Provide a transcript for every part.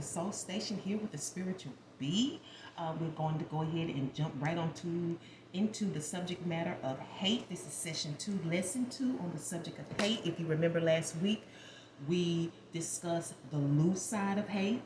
the Soul Station here with the Spiritual B. We're going to go ahead and jump right into the subject matter of hate. This is session 2, lesson 2 on the subject of hate. If you remember last week, we discussed the loose side of hate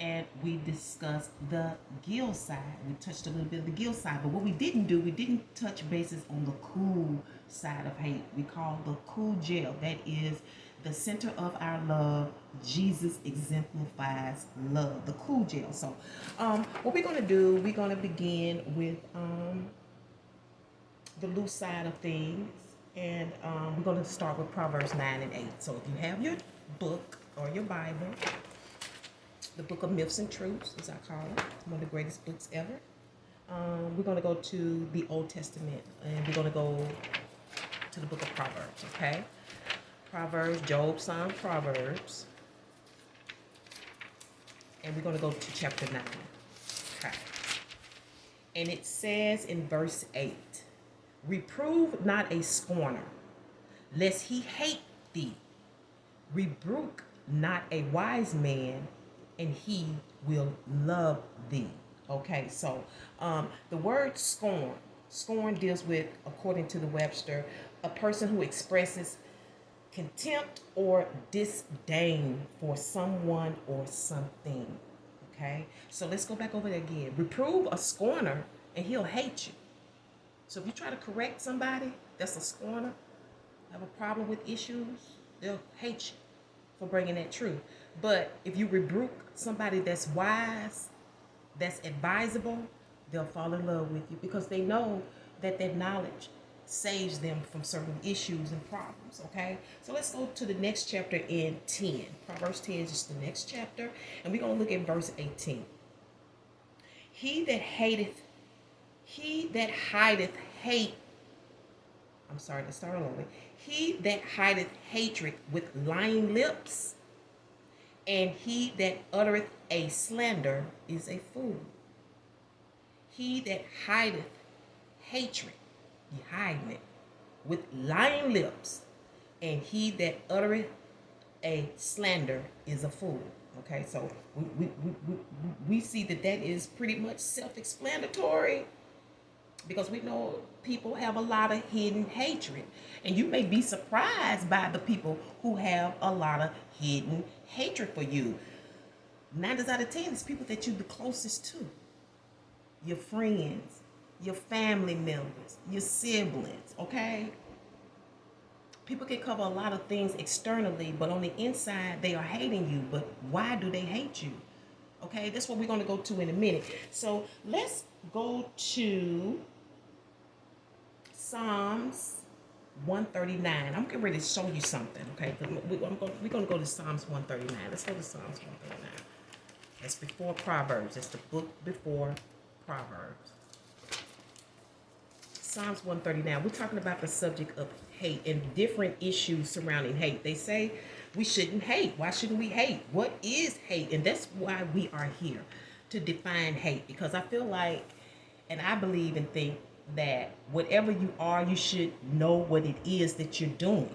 and we discussed the gill side. We touched a little bit of the gill side, but what we didn't do, we didn't touch bases on the cool side of hate. We call the cool gel. That is the center of our love. Jesus exemplifies love, the cool gel. So what we're going to do, we're going to begin with the loose side of things, and we're going to start with Proverbs 9 and 8. So if you have your book or your Bible, the Book of Myths and Truths, as I call it, it's one of the greatest books ever. We're going to go to the Old Testament, and we're going to go to the book of Proverbs, okay? Proverbs, Job, Psalm, Proverbs. And we're going to go to chapter 9. Okay. And it says in verse 8, reprove not a scorner, lest he hate thee. Rebuke not a wise man, and he will love thee. Okay, so the word scorn deals with, according to the Webster, a person who expresses contempt or disdain for someone or something. Okay, so let's go back over there again. Reprove a scorner and he'll hate you. So if you try to correct somebody that's a scorner, have a problem with issues, they'll hate you for bringing that truth. But if you rebuke somebody that's wise, that's advisable, they'll fall in love with you because they know that that knowledge saves them from certain issues and problems, okay? So let's go to the next chapter in 10. Proverbs 10 is just the next chapter, and we're going to look at verse 18. He that hideth hate, I'm sorry, let's start all over. He that hideth hatred with lying lips, and he that uttereth a slander is a fool. He that hideth hatred, he hiding it, with lying lips, and he that uttereth a slander is a fool. Okay, so we see that is pretty much self-explanatory, because we know people have a lot of hidden hatred. And you may be surprised by the people who have a lot of hidden hatred for you. 9 times out of 10, it's people that you're the closest to. Your friends, your family members, your siblings, okay? People can cover a lot of things externally, but on the inside, they are hating you. But why do they hate you? Okay, that's what we're going to go to in a minute. So let's go to Psalms 139. I'm getting ready to show you something, okay? We're going to go to Psalms 139. Let's go to Psalms 139. That's before Proverbs. That's the book before Proverbs. Psalms 139. We're talking about the subject of hate and different issues surrounding hate. They say we shouldn't hate. Why shouldn't we hate? What is hate? And that's why we are here, to define hate. Because I feel like, and I believe and think, that whatever you are, you should know what it is that you're doing,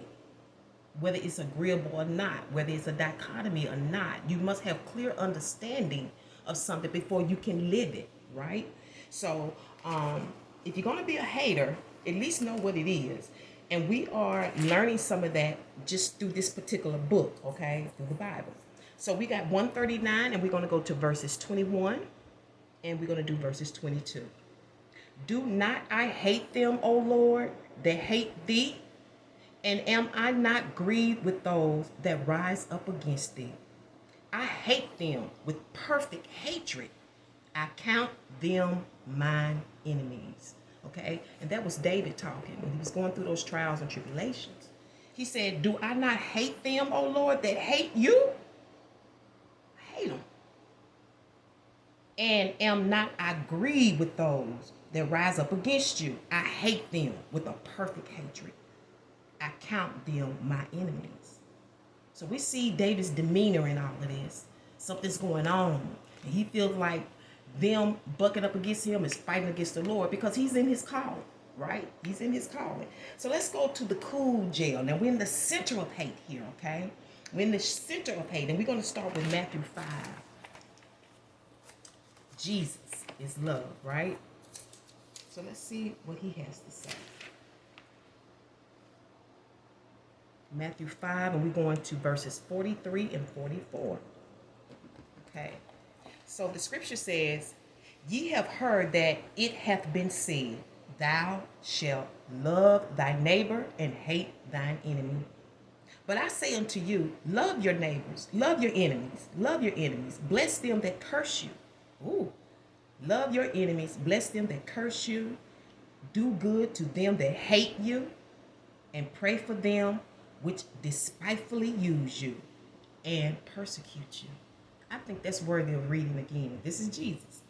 whether it's agreeable or not, whether it's a dichotomy or not. You must have clear understanding of something before you can live it, right? So if you're going to be a hater, at least know what it is. And we are learning some of that just through this particular book, okay, through the Bible. So we got 139, and we're going to go to verses 21, and we're going to do verses 22. Do not I hate them, O Lord, that hate thee? And am I not grieved with those that rise up against thee? I hate them with perfect hatred. I count them mine enemies. Okay? And that was David talking when he was going through those trials and tribulations. He said, do I not hate them, O Lord, that hate you? I hate them. And am not I grieved with those that rise up against you? I hate them with a perfect hatred. I count them my enemies. So we see David's demeanor in all of this. Something's going on. And he feels like them bucking up against him is fighting against the Lord, because he's in his calling, right? He's in his calling. So let's go to the cool jail. Now we're in the center of hate here, okay? We're in the center of hate, and we're going to start with Matthew 5. Jesus is love, right? So let's see what he has to say. Matthew 5, and we're going to verses 43 and 44. Okay. So the scripture says, ye have heard that it hath been said, thou shalt love thy neighbor and hate thine enemy. But I say unto you, love your neighbors, love your enemies, bless them that curse you. Ooh. Love your enemies, bless them that curse you, do good to them that hate you, and pray for them which despitefully use you and persecute you. I think that's worthy of reading again. This is Jesus.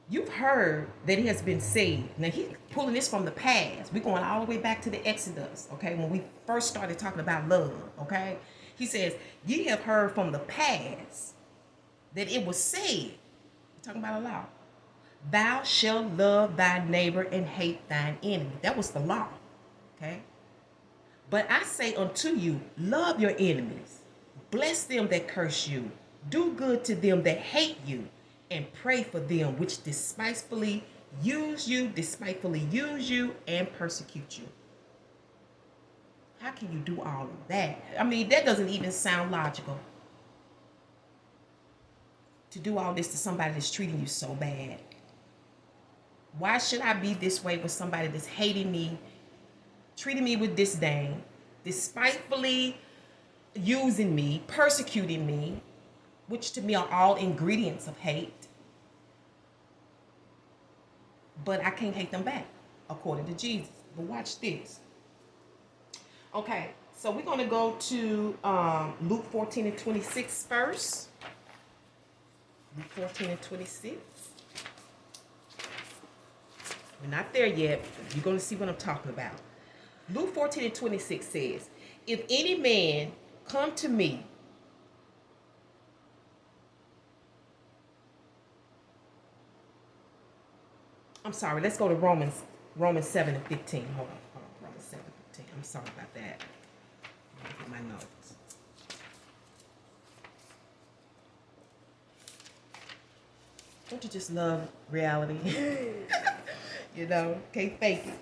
You've heard that it has been said. Now he's pulling this from the past. We're going all the way back to the Exodus, okay? When we first started talking about love, okay? He says, ye have heard from the past that it was said, we're talking about a law, thou shalt love thy neighbor and hate thine enemy. That was the law, okay? But I say unto you, love your enemies, bless them that curse you, do good to them that hate you, and pray for them which despitefully use you, and persecute you. How can you do all of that? I mean, that doesn't even sound logical. To do all this to somebody that's treating you so bad. Why should I be this way with somebody that's hating me, treating me with disdain, despitefully using me, persecuting me, which to me are all ingredients of hate. But I can't hate them back, according to Jesus. But watch this. Okay, so we're going to go to Luke 14 and 26 first. Luke 14 and 26. We're not there yet. You're going to see what I'm talking about. Luke 14 and 26 says, if any man come to me, I'm sorry, let's go to Romans 7 and 15. Hold on, Romans 7 and 15. I'm sorry about that. Let me get my notes. Don't you just love reality? You know, can't fake it.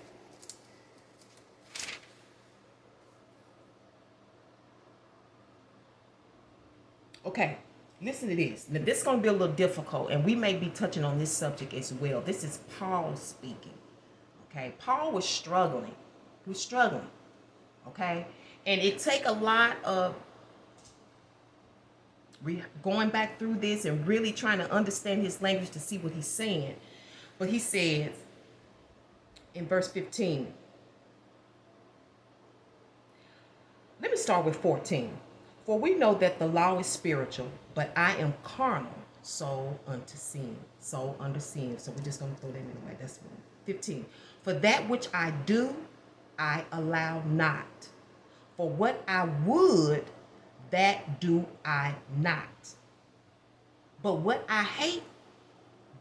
Okay, listen to this. Now, this is going to be a little difficult, and we may be touching on this subject as well. This is Paul speaking. Okay, Paul was struggling. He was struggling. Okay, and it take a lot of going back through this and really trying to understand his language to see what he's saying. But he says in verse 15, let me start with 14. For we know that the law is spiritual, but I am carnal, sold unto sin. Sold under sin. So we're just going to throw that in the way. That's 15. For that which I do, I allow not. For what I would, that do I not. But what I hate,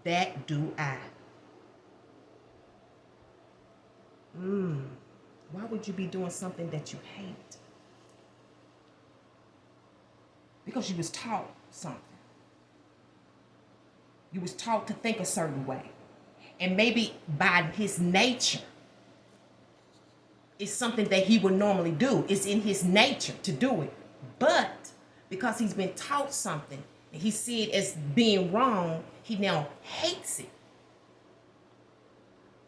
that do I. Why would you be doing something that you hate? Because you was taught something. You was taught to think a certain way. And maybe by his nature, it's something that he would normally do. It's in his nature to do it. But because he's been taught something and he see it as being wrong, he now hates it.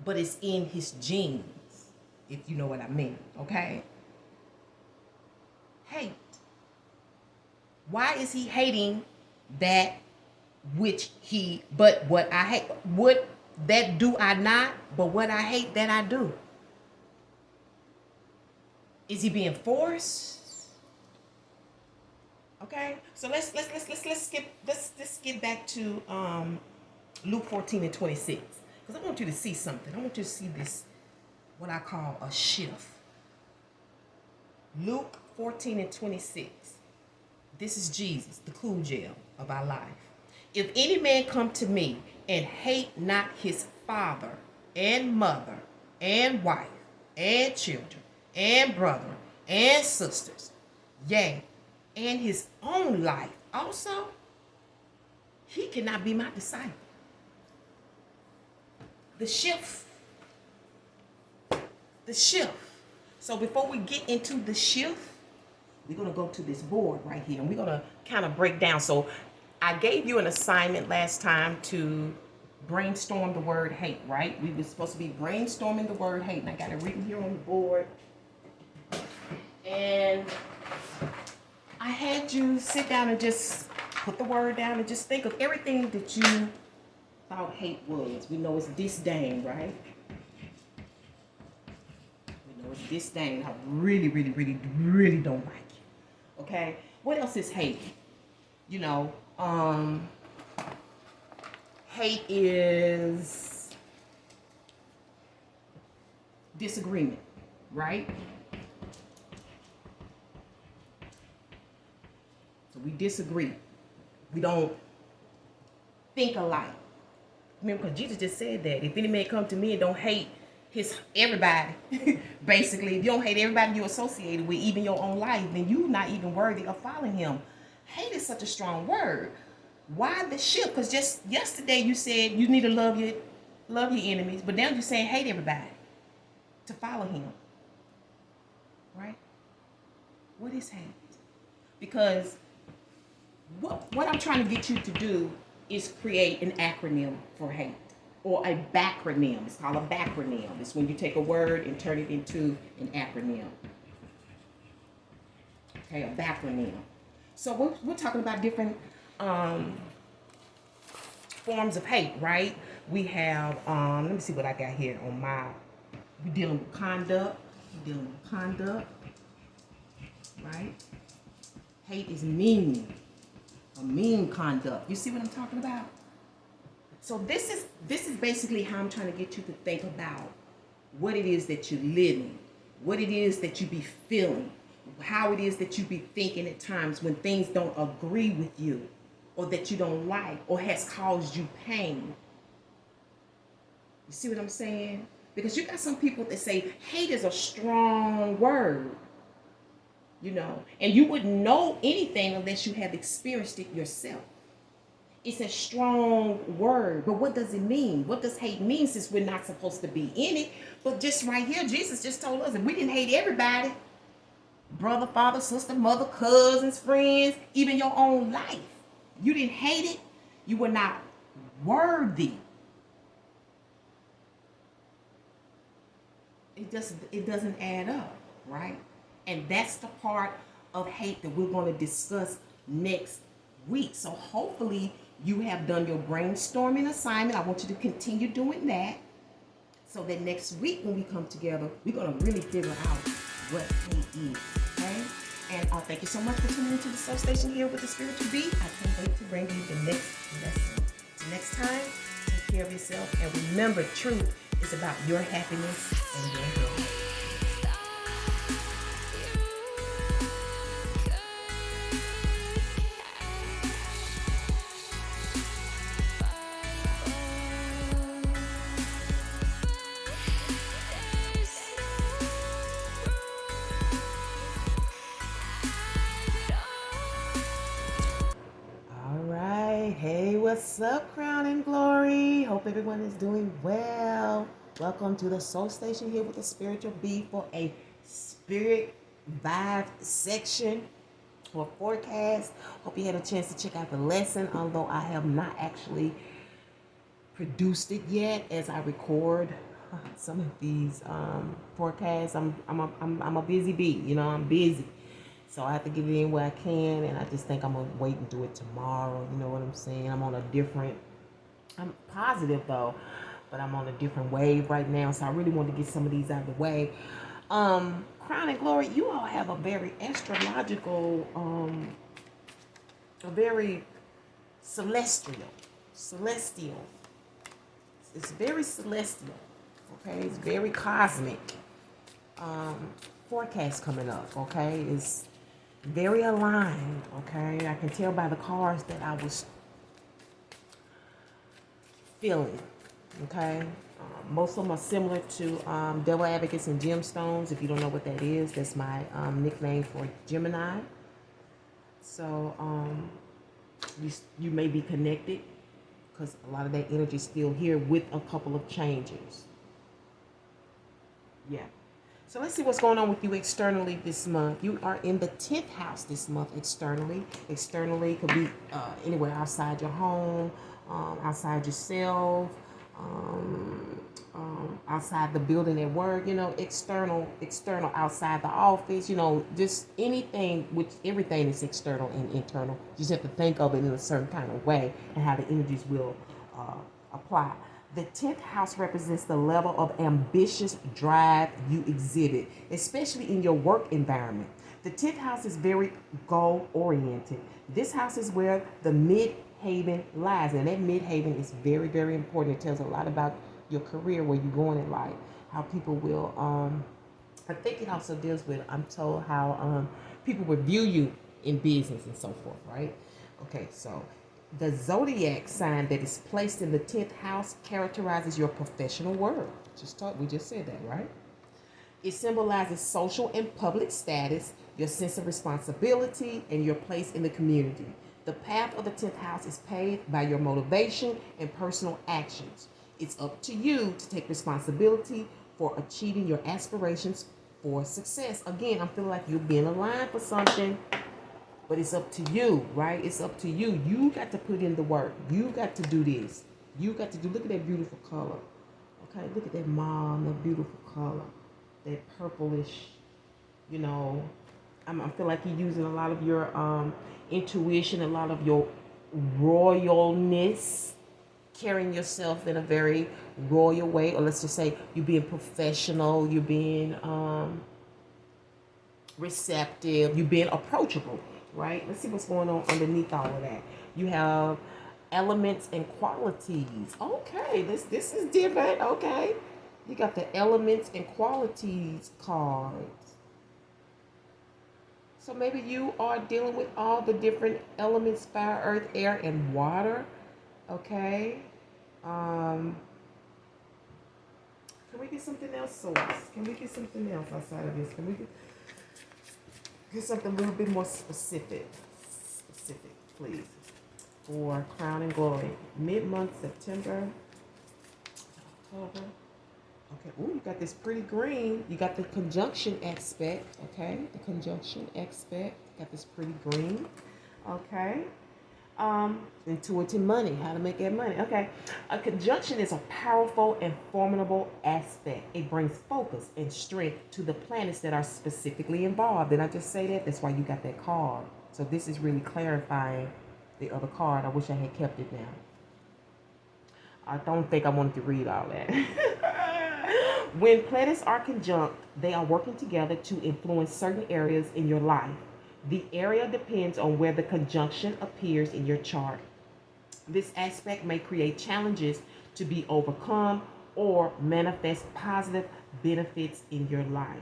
But it's in his genes, if you know what I mean, okay? Hate. Why is he hating that which but what I hate, what that do I not, but what I hate that I do? Is he being forced? Okay, so let's get back to Luke 14 and 26, because I want you to see something. I want you to see this, what I call a shift. Luke 14 and 26. This is Jesus, the cool gel of our life. If any man come to me and hate not his father and mother and wife and children and brother and sisters, yea, and his own life also, he cannot be my disciple. The shift. The shift. So before we get into the shift, we're going to go to this board right here, and we're going to kind of break down. So I gave you an assignment last time to brainstorm the word hate, right? We were supposed to be brainstorming the word hate, and I got it written here on the board. And I had you sit down and just put the word down and just think of everything that you thought hate was. We know it's disdain, right? We know it's disdain. I really, really, really, really don't like it. Okay? What else is hate? You know, hate is disagreement, right? So we disagree. We don't think alike. Remember, because Jesus just said that if any man come to me and don't hate everybody, basically, if you don't hate everybody you associated with, even your own life, then you're not even worthy of following him. Hate is such a strong word. Why the shift? Because just yesterday you said you need to love your enemies, but now you're saying hate everybody to follow him. Right? What is hate? Because what I'm trying to get you to do is create an acronym for hate, or a backronym. It's called a backronym. It's when you take a word and turn it into an acronym. Okay, a backronym. So we're talking about different forms of hate, right? We have, let me see what I got here on we're dealing with conduct. Right? Hate is mean. A mean conduct. You see what I'm talking about? So this is basically how I'm trying to get you to think about what it is that you're living, what it is that you be feeling, how it is that you be thinking at times when things don't agree with you, or that you don't like, or has caused you pain. You see what I'm saying? Because you got some people that say hate is a strong word. You know, and you wouldn't know anything unless you have experienced it yourself. It's a strong word, but what does it mean? What does hate mean, since we're not supposed to be in it? But just right here, Jesus just told us that we didn't hate everybody. Brother, father, sister, mother, cousins, friends, even your own life. You didn't hate it. You were not worthy. It doesn't add up, right? And that's the part of hate that we're going to discuss next week. So hopefully you have done your brainstorming assignment. I want you to continue doing that, so that next week when we come together, we're going to really figure out what hate is. Okay? And thank you so much for tuning into the Soul Station here with the Spiritual Beat. I can't wait to bring you the next lesson. Till next time, take care of yourself. And remember, truth is about your happiness and your health. Hey, what's up, Crown and Glory? Hope everyone is doing well. Welcome to the Soul Station here with the Spiritual Beat for a spirit vibe section or forecast. Hope you had a chance to check out the lesson, although I have not actually produced it yet as I record some of these forecasts. I'm a busy bee, you know. I'm busy. So I have to get it in where I can, and I just think I'm going to wait and do it tomorrow. You know what I'm saying? I'm positive though, but I'm on a different wave right now. So I really want to get some of these out of the way. Crown and Glory, you all have a very astrological, a very celestial. It's very celestial, okay? It's very cosmic. Forecast coming up, okay? It's very aligned, okay? I can tell by the cards that I was feeling, okay? Most of them are similar to Devil Advocates and Gemstones. If you don't know what that is, that's my nickname for Gemini. So You may be connected because a lot of that energy is still here with a couple of changes. Yeah. So let's see what's going on with you externally this month. You are in the 10th house this month externally. Externally could be anywhere outside your home, outside yourself, outside the building at work, external, outside the office, just anything, which everything is external and internal. You just have to think of it in a certain kind of way and how the energies will apply. The 10th house represents the level of ambitious drive you exhibit, especially in your work environment. The 10th house is very goal oriented. This house is where the midhaven lies, and that midhaven is very, very important. It tells a lot about your career, where you're going in life, how people will. I think it also deals with, I'm told, how people will view you in business and so forth, right? Okay, so the zodiac sign that is placed in the 10th house characterizes your professional world. We just said that, right? It symbolizes social and public status, your sense of responsibility, and your place in the community. The path of the 10th house is paved by your motivation and personal actions. It's up to you to take responsibility for achieving your aspirations for success. Again, I'm feeling like you're being aligned for something. But it's up to you, right? It's up to you. You got to put in the work. You got to do this. You got to do, look at that beautiful color. Okay, look at that mom, that beautiful color. That purplish, I feel like you're using a lot of your intuition, a lot of your royalness, carrying yourself in a very royal way. Or let's just say you're being professional, you're being receptive, you're being approachable. Right? Let's see what's going on underneath all of that. You have elements and qualities. Okay, this is different. Okay. You got the elements and qualities cards. So maybe you are dealing with all the different elements: fire, earth, air, and water. Okay. Can we get something else, Source? Can we get something else outside of this? Can we get something a little bit more specific, please, for Crown and Glory. Mid-month, September, October. Okay, ooh, you got this pretty green. You got the conjunction aspect, okay? The conjunction aspect. Got this pretty green, okay? Intuitive money, how to make that money. Okay, a conjunction is a powerful and formidable aspect. It brings focus and strength to the planets that are specifically involved. Did I just say that? That's why you got that card. So this is really clarifying the other card. I wish I had kept it now. I don't think I wanted to read all that. When planets are conjunct, they are working together to influence certain areas in your life. The area depends on where the conjunction appears in your chart. This aspect may create challenges to be overcome or manifest positive benefits in your life.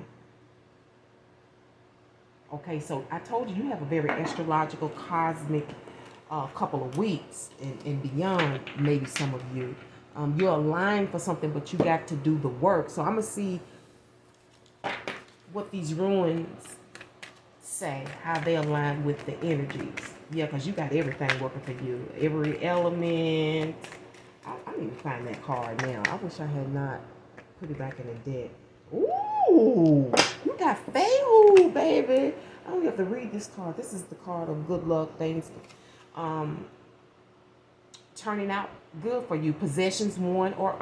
Okay, so I told you have a very astrological, cosmic couple of weeks and beyond, maybe some of you. You're aligned for something, but you got to do the work. So I'm going to see what these ruins say, how they align with the energies. Yeah, because you got everything working for you. Every element. I need to find that card now. I wish I had not put it back in the deck. Ooh, you got Fail, baby. I don't have to read this card. This is the card of good luck, things turning out good for you. Possessions won or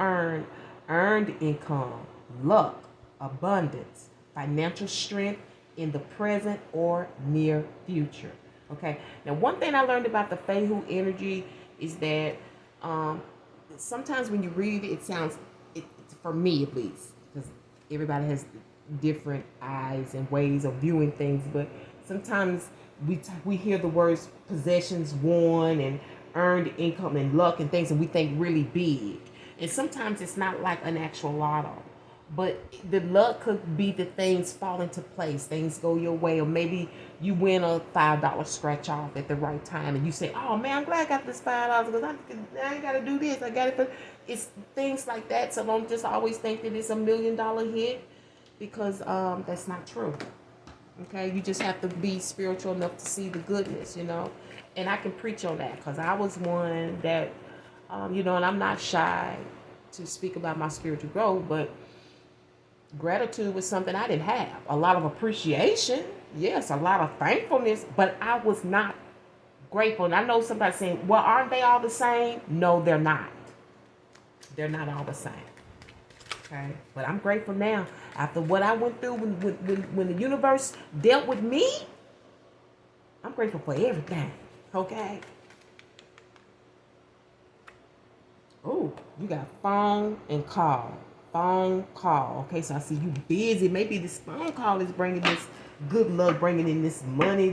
earned income, luck, abundance, financial strength in the present or near future. Okay. Now, one thing I learned about the Fahu energy is that sometimes when you read it, it sounds, for me at least, because everybody has different eyes and ways of viewing things, but sometimes we hear the words possessions won and earned income and luck and things, and we think really big. And sometimes it's not like an actual lotto. But the luck could be the things fall into place. Things go your way. Or maybe you win a $5 scratch off at the right time. And you say, oh, man, I'm glad I got this $5 because I ain't got to do this. I got it for... It's things like that. So don't just always think that it's $1 million hit, because that's not true. Okay? You just have to be spiritual enough to see the goodness, And I can preach on that because I was one that, and I'm not shy to speak about my spiritual growth, but gratitude was something I didn't have. A lot of appreciation, yes, a lot of thankfulness, but I was not grateful. And I know somebody saying, well, aren't they all the same? No, they're not. They're not all the same. Okay. But I'm grateful now. After what I went through when the universe dealt with me, I'm grateful for everything. Okay. Oh, you got phone and call. Phone call. Okay, so I see you busy. Maybe this phone call is bringing this good luck, bringing in this money,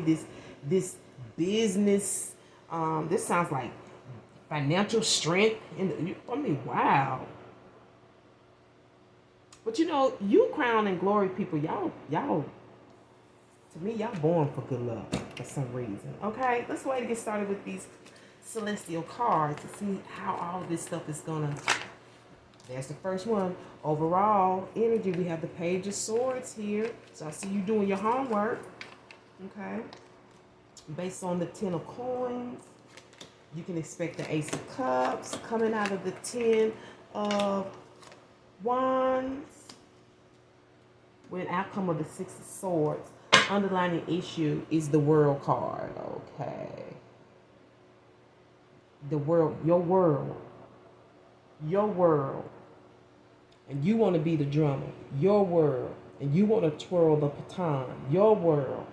this business. This sounds like financial strength. Wow. But you crown and glory people, y'all, to me, y'all born for good luck for some reason. Okay, let's go ahead and get started with these celestial cards to see how all this stuff is gonna. There's the first one. Overall energy, we have the Page of Swords here. So I see you doing your homework. Okay. Based on the 10 of Coins, you can expect the Ace of Cups coming out of the 10 of Wands. With an outcome of the 6 of Swords. Underlining issue is the World card. Okay. The world, your world. And you want to be the drummer. Your world. And you want to twirl the baton. Your world.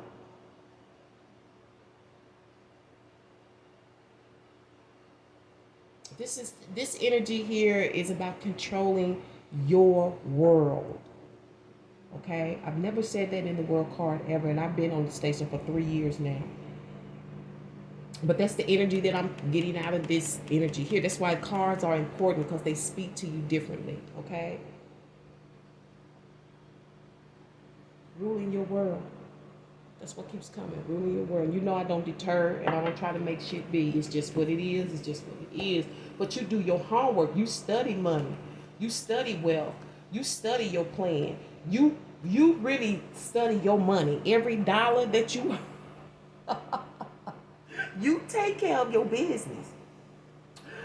This energy here is about controlling your world. Okay? I've never said that in the World card ever, and I've been on the station for 3 years now. But that's the energy that I'm getting out of this energy here. That's why cards are important, because they speak to you differently. Okay? Ruling your world. That's what keeps coming. Ruling your world. I don't deter, and I don't try to make shit be. It's just what it is. It's just what it is. But you do your homework. You study money. You study wealth. You study your plan. You really study your money. Every dollar that you you take care of your business.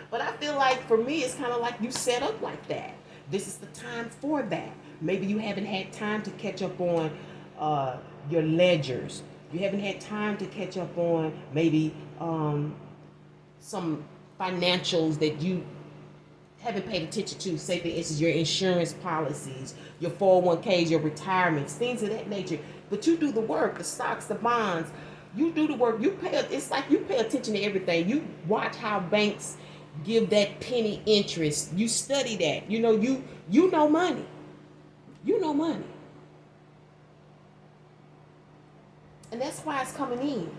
But I feel like for me, it's kind of like you set up like that. This is the time for that. Maybe you haven't had time to catch up on your ledgers. You haven't had time to catch up on maybe some financials that you haven't paid attention to. Say, for instance, your insurance policies, your 401ks, your retirements, things of that nature. But you do the work, the stocks, the bonds. You do the work. It's like you pay attention to everything. You watch how banks give that penny interest. You study that. You know money. You know money. And that's why it's coming in.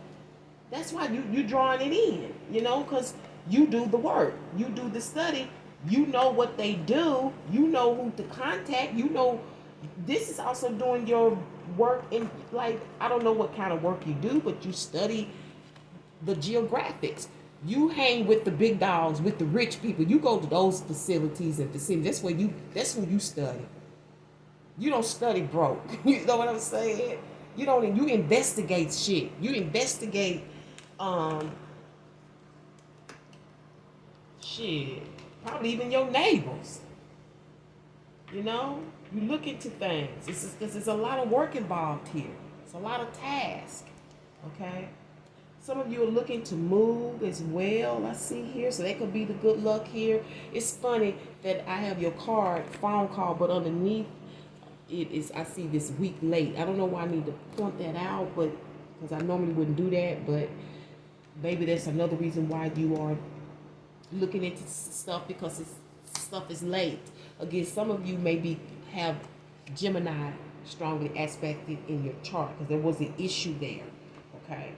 That's why you drawing it in, because you do the work. You do the study. You know what they do. You know who to contact. This is also doing your work in, like, I don't know what kind of work you do, but you study the geographics. You hang with the big dogs, with the rich people. You go to those facilities and facilities. That's who you study. You don't study broke. You know what I'm saying? You investigate shit. You investigate shit. Probably even your neighbors. You look into things. There's a lot of work involved here. It's a lot of tasks. Okay? Some of you are looking to move as well, I see here. So that could be the good luck here. It's funny that I have your card, phone call, but underneath it is, I see this week late. I don't know why I need to point that out, but because I normally wouldn't do that, but maybe that's another reason why you are looking into stuff, because stuff is late. Again, some of you maybe have Gemini strongly aspected in your chart because there was an issue there. Okay?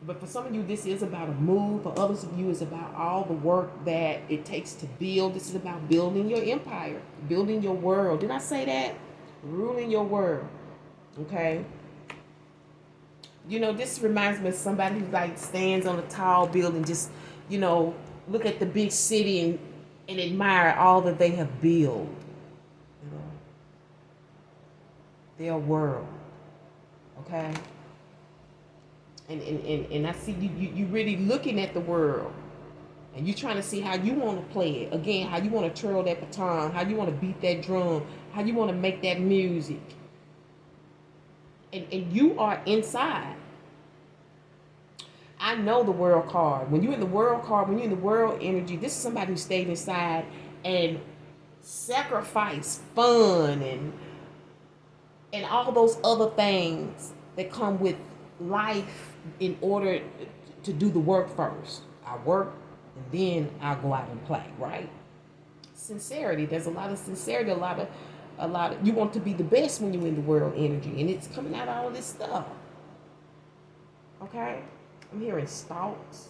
But for some of you, this is about a move. For others of you, it's about all the work that it takes to build. This is about building your empire, building your world. Did I say that? Ruling your world. Okay? This reminds me of somebody who stands on a tall building, just, look at the big city and admire all that they have built. Their world. Okay? And I see you really looking at the world, and you trying to see how you want to play it again, how you want to twirl that baton, how you want to beat that drum, how you want to make that music. And you are inside. I know the world card. When you're in the world card, when you're in the world energy, this is somebody who stayed inside and sacrificed fun and all those other things that come with life in order to do the work first. I work and then I'll go out and play, right? Sincerity. There's a lot of sincerity, a lot of you want to be the best when you're in the world energy, and it's coming out of all of this stuff. Okay? I'm hearing stalks.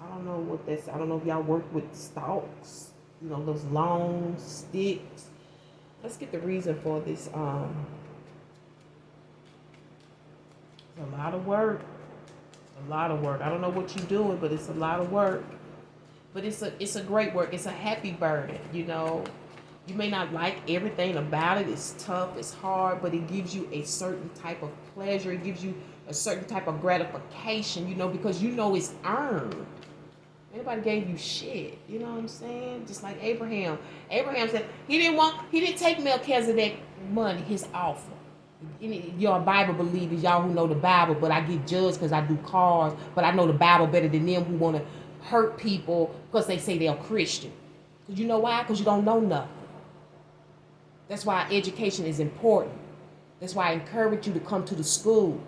I don't know what that's. I don't know if y'all work with stalks. You know, those long sticks. Let's get the reason for this. It's a lot of work. A lot of work. I don't know what you're doing, but it's a lot of work. But it's a great work. It's a happy burden, you know. You may not like everything about it. It's tough, it's hard, but it gives you a certain type of pleasure. It gives you a certain type of gratification, you know, because you know it's earned. Anybody gave you shit, you know what I'm saying? Just like Abraham. Abraham said he didn't take Melchizedek money, his offer. You're a Bible believers, y'all who know the Bible, but I get judged because I do cars, but I know the Bible better than them who want to hurt people because they say they're Christian. Because you know why? Because you don't know nothing. That's why education is important. That's why I encourage you to come to the school.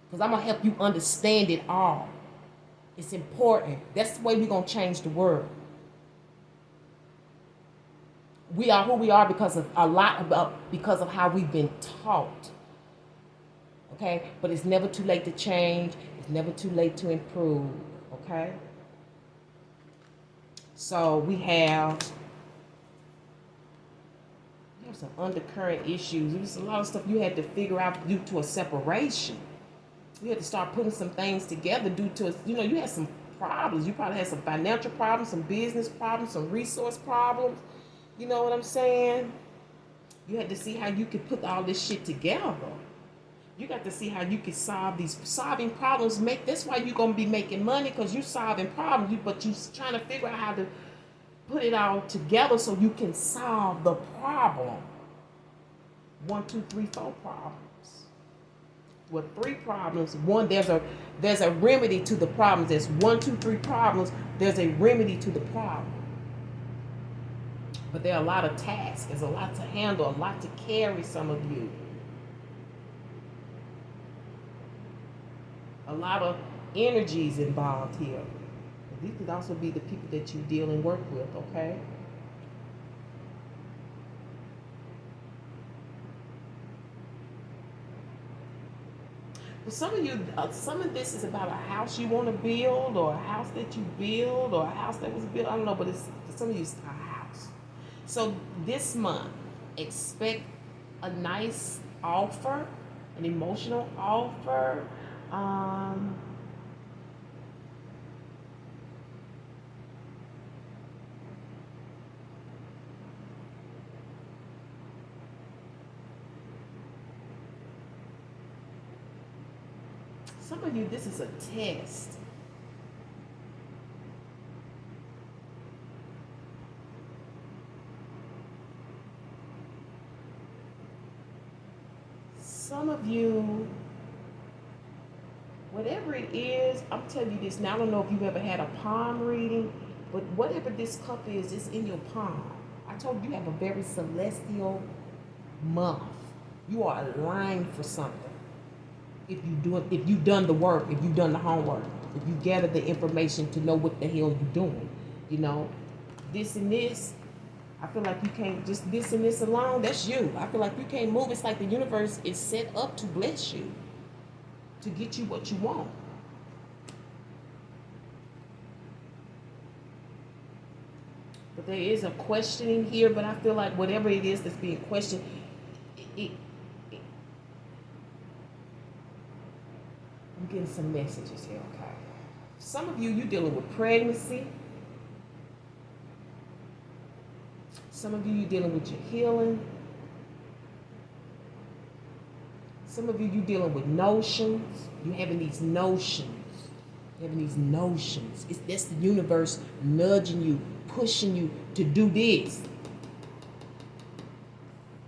Because I'm going to help you understand it all. It's important. That's the way we're going to change the world. We are who we are because of because of how we've been taught. Okay? But it's never too late to change. It's never too late to improve. Okay? So we have some undercurrent issues. There's a lot of stuff you had to figure out due to a separation. You had to start putting some things together due to, you know, you had some problems. You probably had some financial problems, some business problems, some resource problems. You know what I'm saying? You had to see how you could put all this shit together. You got to see how you could solving problems. That's why you're gonna be making money, because you're solving problems. But you're trying to figure out how to put it all together so you can solve the problem. 1, 2, 3, 4 problems. With 3 problems, one, there's a remedy to the problems. There's 1, 2, 3 problems. There's a remedy to the problem. But there are a lot of tasks. There's a lot to handle, a lot to carry, some of you. A lot of energies involved here. These could also be the people that you deal and work with, okay? For some of you, some of this is about a house you want to build, or a house that you build, or a house that was built. I don't know, but for some of you, it's a house. So this month, expect a nice offer, an emotional offer. Some of you, this is a test. Some of you, whatever it is, I'm telling you this now. I don't know if you've ever had a palm reading, but whatever this cup is, it's in your palm. I told you have a very celestial month. You are aligned for something. If you've done the work, if you've done the homework, if you gathered the information to know what the hell you're doing, you know, this and this, I feel like you can't just this and this alone. That's you. I feel like you can't move. It's like the universe is set up to bless you, to get you what you want. But there is a questioning here. But I feel like whatever it is that's being questioned, I'm getting some messages here, okay? Some of you, you're dealing with pregnancy. Some of you, you're dealing with your healing. Some of you, you dealing with notions. You having these notions. You having these notions. That's the universe nudging you, pushing you to do this.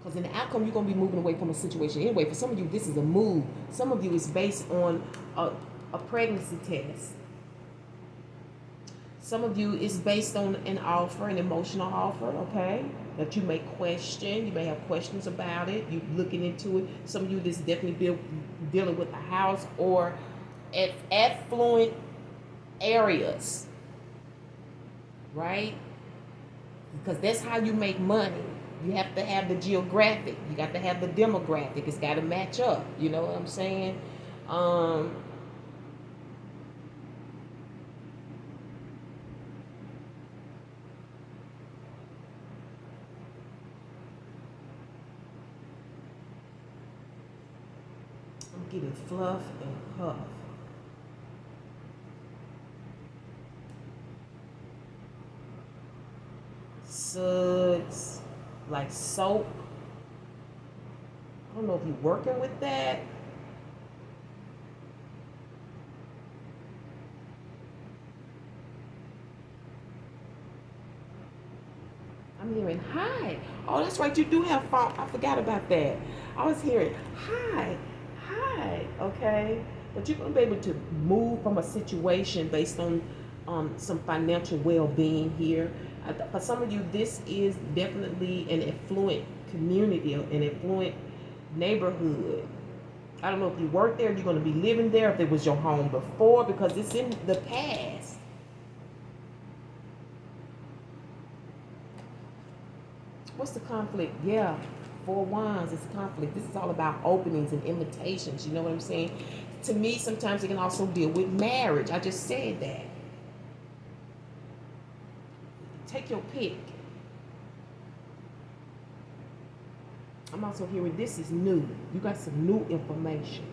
Because in the outcome, you're going to be moving away from a situation anyway. For some of you, this is a move. Some of you, it's based on a pregnancy test. Some of you, it's based on an offer, an emotional offer, okay? That you may question. You may have questions about it. You're looking into it. Some of you, this is definitely dealing with a house or affluent areas, right? Because that's how you make money. You have to have the geographic. You got to have the demographic. It's got to match up. You know what I'm saying? I'm getting fluff and puff. Suds, like soap. I don't know if you're working with that. I'm hearing hi. Oh, that's right. You do have phone. I forgot about that. I was hearing hi. Okay. But you're going to be able to move from a situation based on some financial well-being here. For some of you, this is definitely an affluent community, an affluent neighborhood. I don't know if you work there, you're going to be living there, if it was your home before, because it's in the past. What's the conflict? Yeah, 4 Wands is conflict. This is all about openings and invitations. You know what I'm saying? To me, sometimes it can also deal with marriage. I just said that. Take your pick. I'm also hearing this is new. You got some new information.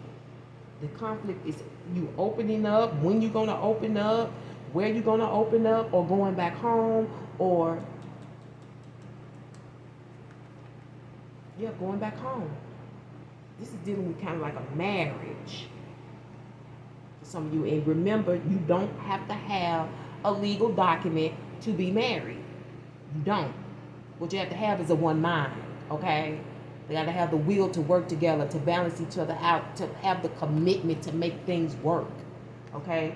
The conflict is you opening up, when you're going to open up, where you're going to open up, or going back home, or going back home. This is dealing with kind of like a marriage for some of you. And remember, you don't have to have a legal document to be married. You don't. What you have to have is a one mind, okay? They got to have the will to work together, to balance each other out, to have the commitment to make things work, okay?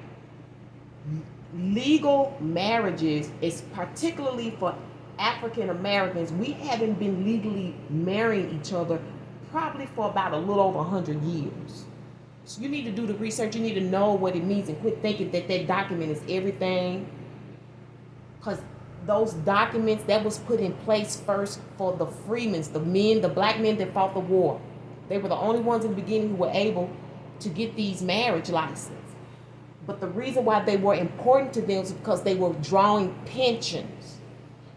Legal marriages is particularly for African Americans. We haven't been legally marrying each other probably for about a little over 100 years. So you need to do the research. You need to know what it means and quit thinking that that document is everything. Because those documents, that was put in place first for the freemen, the men, the black men that fought the war. They were the only ones in the beginning who were able to get these marriage licenses. But the reason why they were important to them is because they were drawing pensions.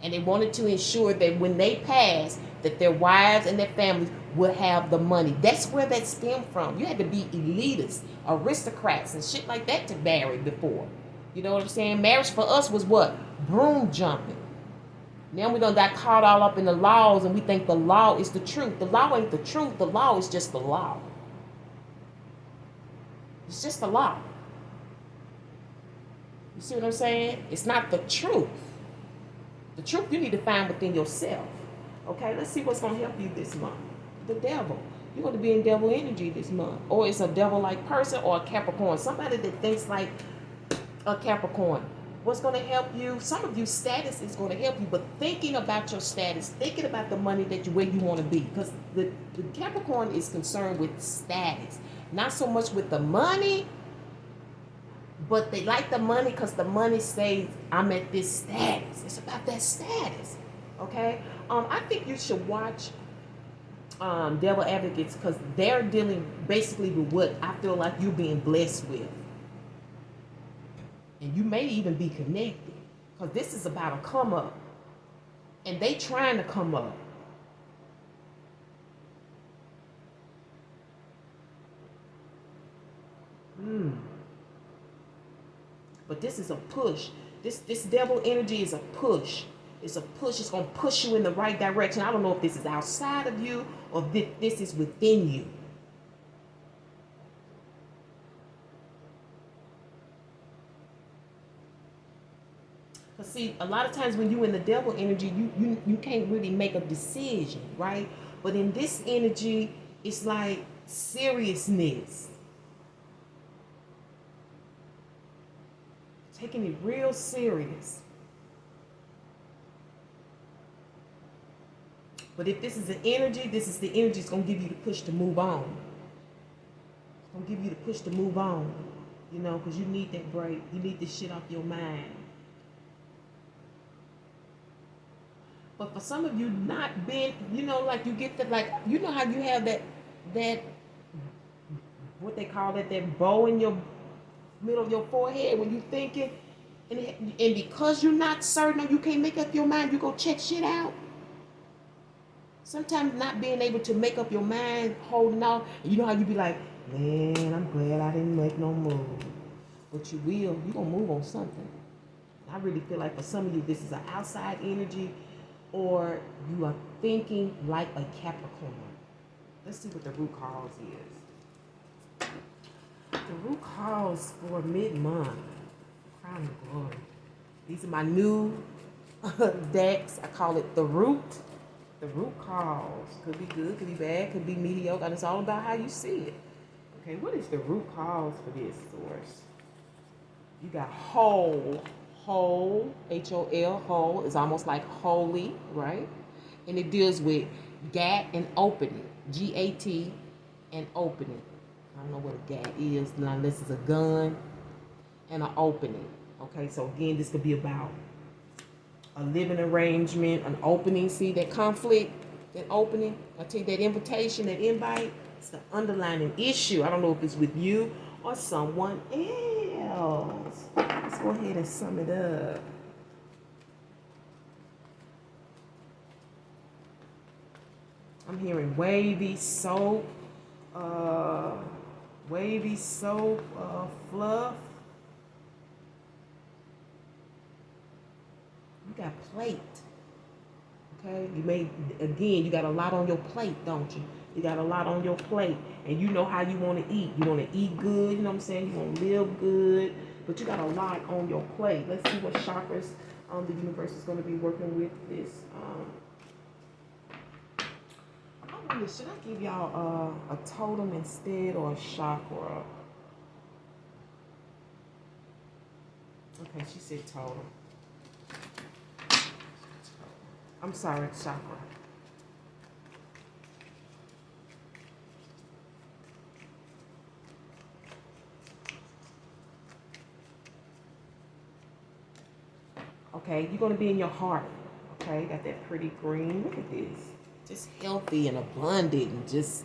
And they wanted to ensure that when they passed, that their wives and their families would have the money. That's where that stemmed from. You had to be elitists, aristocrats, and shit like that to marry before. You know what I'm saying? Marriage for us was what? Broom jumping. Now we done got caught all up in the laws and we think the law is the truth. The law ain't the truth. The law is just the law. It's just the law. You see what I'm saying? It's not the truth. The truth you need to find within yourself. Okay, let's see what's going to help you this month. The devil. You're going to be in devil energy this month. Or it's a devil-like person or a Capricorn. Somebody that thinks like a Capricorn. What's going to help you? Some of you, status is going to help you. But thinking about your status, thinking about the money that where you want to be. Because the Capricorn is concerned with status. Not so much with the money. But they like the money because the money says, I'm at this status. It's about that status. Okay? I think you should watch Devil Advocates because they're dealing basically with what I feel like you're being blessed with. And you may even be connected because this is about a come up. And they trying to come up. But this is a push. This devil energy is a push. It's a push. It's going to push you in the right direction. I don't know if this is outside of you or if this is within you. See, a lot of times when you in the devil energy, you can't really make a decision, right? But in this energy, it's like seriousness. Taking it real serious. But if this is an energy, this is the energy that's going to give you the push to move on. It's going to give you the push to move on. You know, because you need that break. You need this shit off your mind. But for some of you not being, you know, like you get that, like, you know how you have that, what they call it, that bow in your middle of your forehead when you thinking, and because you're not certain or you can't make up your mind, you go check shit out. Sometimes not being able to make up your mind, holding out, and you know how you be like, man, I'm glad I didn't make no move. But you will, you're going to move on something. I really feel like for some of you, this is an outside energy, or you are thinking like a Capricorn. Let's see what the root cause is. The root cause for mid-month, Crown of Glory. These are my new decks. I call it the root. The root cause. Could be good, could be bad, could be mediocre. And it's all about how you see it. Okay, what is the root cause for this source? You got whole, H-O-L, whole is almost like holy, right? And it deals with gat and opening, G-A-T and opening. I don't know what a gat is unless it's a gun and an opening. Okay, so again, this could be about a living arrangement, an opening. See that conflict, that opening? I take that invitation, that invite. It's the underlying issue. I don't know if it's with you or someone else. Let's go ahead and sum it up. I'm hearing wavy soap, fluff. You got plate. Okay, you got a lot on your plate, don't you? You got a lot on your plate, and you know how you want to eat. You want to eat good, you know what I'm saying? You want to live good, but you got a lot on your plate. Let's see what chakras the universe is going to be working with this. I wonder, should I give y'all a totem instead, or a chakra? Okay, she said totem. I'm sorry, chakra. Okay, you're going to be in your heart. Okay, got that pretty green. Look at this. Just healthy and abundant and just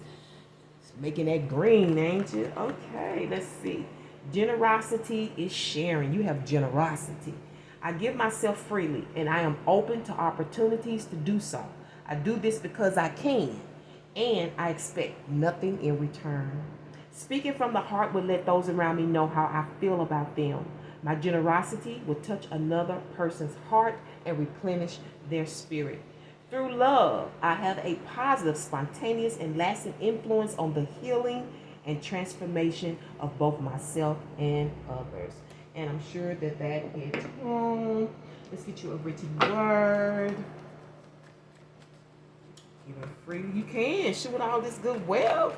making that green, ain't you? Okay, let's see. Generosity is sharing. You have generosity. I give myself freely, and I am open to opportunities to do so. I do this because I can, and I expect nothing in return. Speaking from the heart will let those around me know how I feel about them. My generosity will touch another person's heart and replenish their spirit. Through love, I have a positive, spontaneous, and lasting influence on the healing and transformation of both myself and others. And I'm sure that hit home. Let's get you a written word. Give it freely you can. Shoot with all this good wealth.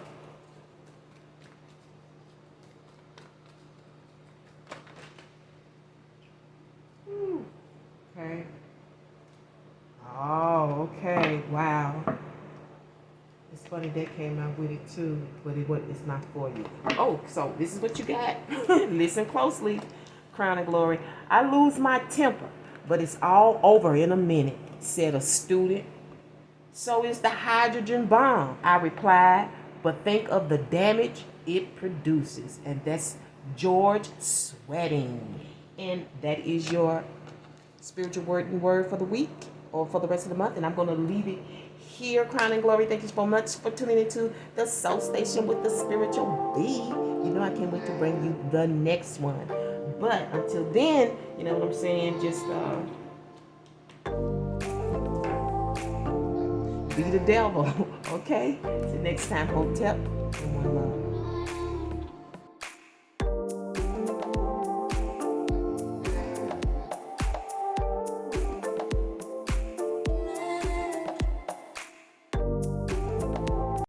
Okay. Oh, okay. Wow. It's funny that came out with it too, but it's not for you. Oh, so this is what you got. Listen closely. Crown of Glory. I lose my temper, but it's all over in a minute, said a student. So is the hydrogen bomb, I replied, but think of the damage it produces. And that's George Sweating. And that is your spiritual word for the week, or for the rest of the month. And I'm going to leave it here. Crown and Glory, thank you so much for tuning into the Soul Station with the Spiritual Bee. You know I can't wait to bring you the next one. But until then, you know what I'm saying, just be the devil, okay? Till next time, Hotep, and one love.